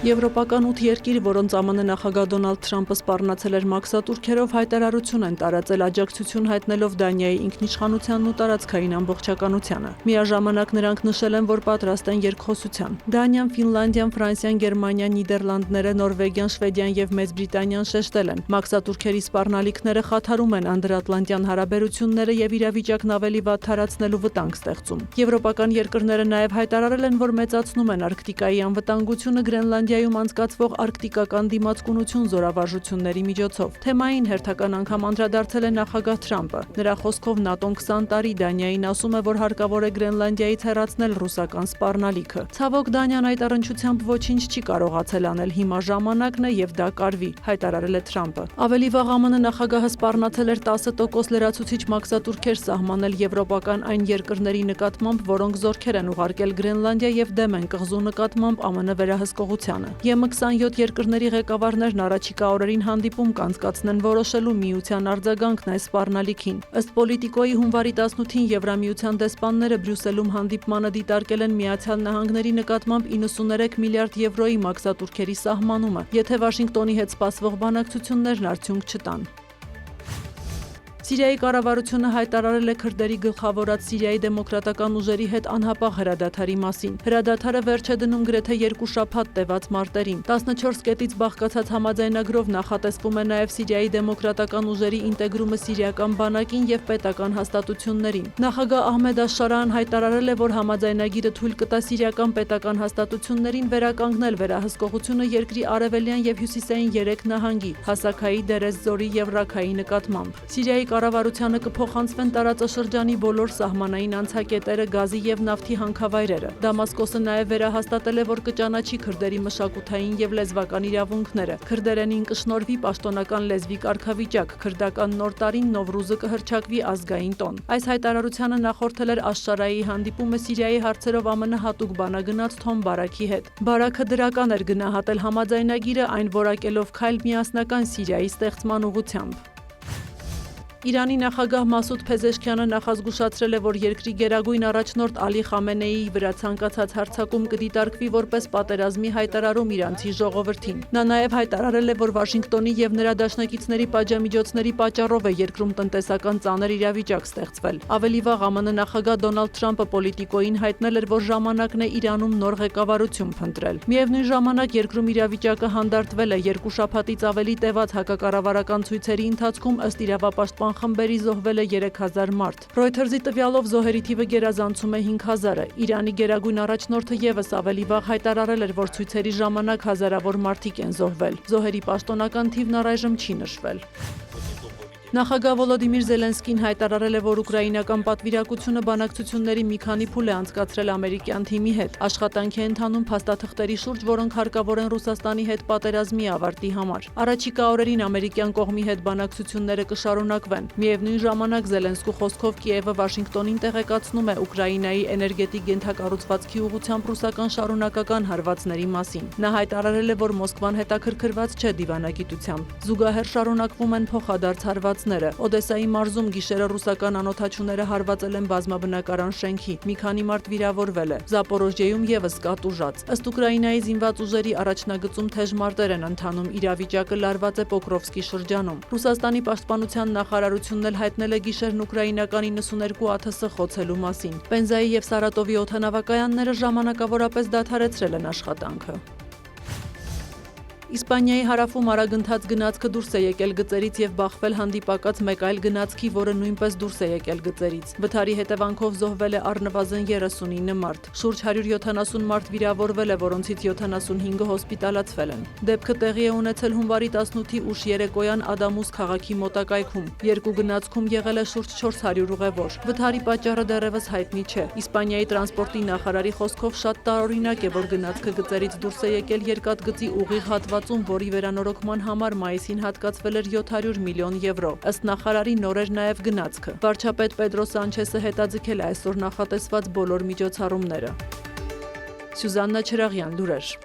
Եվրոպական 8 երկիր, որոնց ԱՄՆ նախագահ Դոնալդ Թրամփը սպառնացել էր մաքսատուրքերով, հայտարարություն են տարածել աջակցություն հայտնելով Դանիայի ինքնիշխանությանն ու տարածքային ամբողջականությանը։ Միաժամանակ նրանք նշել են, որ պատրաստ են երկխոսության։ Դանիան, Ֆինլանդիան, Ֆրանսիան, Գերմանիան, Նիդերլանդները, Նորվեգիան, Շվեդիան եւ Մեծ Բրիտանիան շեշտել են, մաքսատուրքերի սպառնալիքները խաթարում են անդրատլանտյան հարաբերությունները եւ իրավիճակն ավելի վատ թարացնելու վտանգ ստեղծում։ Եվրոպական երկրները նաեւ հայտարարել են, որ մեծացնում են Արկտիկայի անվտանգությունը Գրենլանդիայում անցկացվող արկտիկական դիմացկունություն զորավարժությունների միջոցով։ Թեմային հերթական անգամ անդրադարձել է նախագահ Թրամփը։ Նրա խոսքով ՆԱՏՕ-ն 20 տարի Դանիային ասում է, որ հարկավոր է Գրենլանդիայից հեռացնել ռուսական սպառնալիքը։ Ցավոք Դանիան այդ առնչությամբ ոչինչ չի կարողացել անել, հիմա ժամանակն է եւ դա կարվի, հայտարարել է Թրամփը։ Ավելի վաղ ԱՄՆ նախագահը սպառնացել էր 10% լրացուցիչ մաքսատուրքեր սահմանել եվրոպական այն երկրների նկատմամբ, որոնք զորքեր են ուղարկել Գրենլանդիա եւ դեմ են կղզու նկատմամբ ԱՄՆ վերահսկողությանը։ ԵՄ-27 երկրների ղեկավարներն առաջիկա օրերին հանդիպում կանցկացնեն որոշելու միության արձագանքն այս սպառնալիքին։ Ըստ Պոլիտիկոյի հունվարի 18-ին Եվրամիության դեսպանները Բրյուսելում հանդիպմանը դիտարկել են Միացյալ Նահանգների նկատմամբ 93 միլիարդ եվրոյի մաքսատուրքերի սահմանումը, եթե Վաշինգտոնի հետ սպասվող բանակցություններն արդյունք չտան։ Սիրիայի կառավարությունը հայտարարել է քրդերի գլխավորած Սիրիայի դեմոկրատական ուժերի հետ անհապաղ հրադադարի մասին։ Հրադադարը վերջ է դնում գրեթե 2 շաբաթ տևած մարտերին։ 14 կետից բաղկացած համաձայնագրով նախատեսվում է նաև Սիրիայի դեմոկրատական ուժերի ինտեգրումը սիրիական բանակին եւ պետական հաստատություններին։ Նախագահ Ահմեդ Աշշարան հայտարարել է, որ համաձայնագիրը թույլ կտա սիրիական պետական հաստատություններին վերականգնել վերահսկողությունը երկրի արևելյան եւ հյուսիսային 3 նահանգի՝ Հասակայի, Դերեզ Զորի եւ Ռաքայի նկատմամբ։ Սիրիայի կառավարությանը կփոխանցվեն տարածաշրջանի բոլոր սահմանային անցակետերը, գազի եւ նավթի հանքավայրերը։ Դամասկոսը նաեւ վերահաստատել է, որ կճանաչի քրդերի մշակութային եւ լեզվական իրավունքները։ Քրդերենին կշնորհվի պաշտոնական լեզվի կարգավիճակ, քրդական նոր տարին Նովրուզը կհռչակվի ազգային տոն։ Այս հայտարարությանը նախորդել էր Աշշարայի հանդիպումը Սիրիայի հարցերով ԱՄՆ հատուկ բանագնաց Թոմ Բարաքի հետ։ Բարաքը դրական էր գնահատել համաձայնագիրը, այն որակելով քայլ միասնական Սիրիայի ստեղծման ուղղությամբ։ Իրանի նախագահ Մասուդ Փեզեշքյանը նախազգուշացրել է, որ երկրի գերագույն առաջնորդ Ալի Խամենեիի վրա ցանկացած հարձակում կդիտարկվի որպես պատերազմի հայտարարում իրանցի ժողովրդին։ Նա նաև հայտարարել է, որ Վաշինգտոնի եւ նրա դաշնակիցների պատժամիջոցների պատճառով է երկրում տնտեսական ծանր իրավիճակ ստեղծվել։ Ավելի վաղ ԱՄՆ նախագահ Դոնալդ Թրամփը Պոլիտիկոյին հայտնել էր, որ ժամանակն է Իրանում նոր ղեկավարություն փնտրել։ Միևնույն ժամանակ երկրում իրավիճակը հանդարտվել է 2 շաբաթից ավելի տևած հակակառավարական ցույցերի ընթացքում ըստ իրավապաշտպան խմբերի զոհվել է 3000 մարդ։ Reuters-ի տվյալով զոհերի թիվը գերազանցում է 5000-ը։ Իրանի գերագույն առաջնորդը եւս ավելի վաղ հայտարարել էր, որ ցույցերի ժամանակ հազարավոր մարդիկ են զոհվել։ Զոհերի պաշտոնական թիվն առայժմ չի նշվել։ Նախագահ Վոլոդիմիր Զելենսկին հայտարարել է, որ ուկրաինական պատվիրակությունը բանակցությունների մի քանի փուլ է անցկացրել ամերիկյան թիմի հետ։ Աշխատանք է ընթանում փաստաթղթերի շուրջ, որոնք հարկավոր են Ռուսաստանի հետ պատերազմի ավարտի համար։ Առաջիկա օրերին ամերիկյան կողմի հետ բանակցությունները կշարունակվեն։ Միևնույն ժամանակ Զելենսկու խոսքով Կիևը Վաշինգտոնին տեղեկացնում է Ուկրաինայի էներգետիկ ենթակառուցվածքի ուղղությամբ ռուսական շարունակական հարվածների մասին։ Նա հայտարարել է, որ Մոսկվան հետաքրքրված չէ դիվանագիտությամբ։ Զուգահեռ շարունակվում են փոխադարձ հարվածները։ Օդեսայի մարզում գիշերը ռուսական անօդաչուները հարվածել են բազմաբնակարան շենքի։ Մի քանի մարդ վիրավորվել է։ Զապորոժիեում եւս կա տուժած։ Ըստ Ուկրաինայի զինված ուժերի առաջնագծում թեժ մարտեր են ընթանում։ Իրավիճակը լարված է Պոկրովսկի շրջանում։ Ռուսաստանի պաշտպանության նախարարությունն էլ հայտնել է գիշերն ուկրաինական 92 ԱԹՍ խոցելու մասին։ Պենզայի եւ Սարատովի օդանավակայանները ժամանակավորապես դադարեցրել են աշխատանքը։ Իսպանիայի հարավում արագընթաց գնացքը դուրս է եկել գծերից եւ բախվել հանդիպակաց մեկ այլ գնացքի, որը նույնպես դուրս է եկել գծերից։ Վթարի հետևանքով զոհվել է առնվազն 39 մարդ։ Շուրջ 170 մարդ վիրավորվել է, որոնցից 75-ը հոսպիտալացվել են։ Դեպքը տեղի է ունեցել հունվարի 18-ի ուշ երեկոյան Ադամուս քաղաքի մոտակայքում։ Երկու գնացքում եղել է շուրջ 400 ուղևոր։ Վթարի պատճառը դեռևս հայտնի չէ։ Իսպանիայի տրանսպորտի նախարարի խոսքով շատ տարօրինակ է, որ գնացքը գծերից դուրս է եկել երկաթգծի ուղիղ հատվածում, որի վերանորոգման համար մայիսին հատկացվել էր 700 միլիոն եվրո։ Ըստ նախարարի նոր էր նաև գնացքը։ Վարչապետ Պեդրո Սանչեսը հետաձգել է այսօր նախատեսված բոլոր միջոցառումները։ Սյուզաննա Չրաղյան, լուրեր։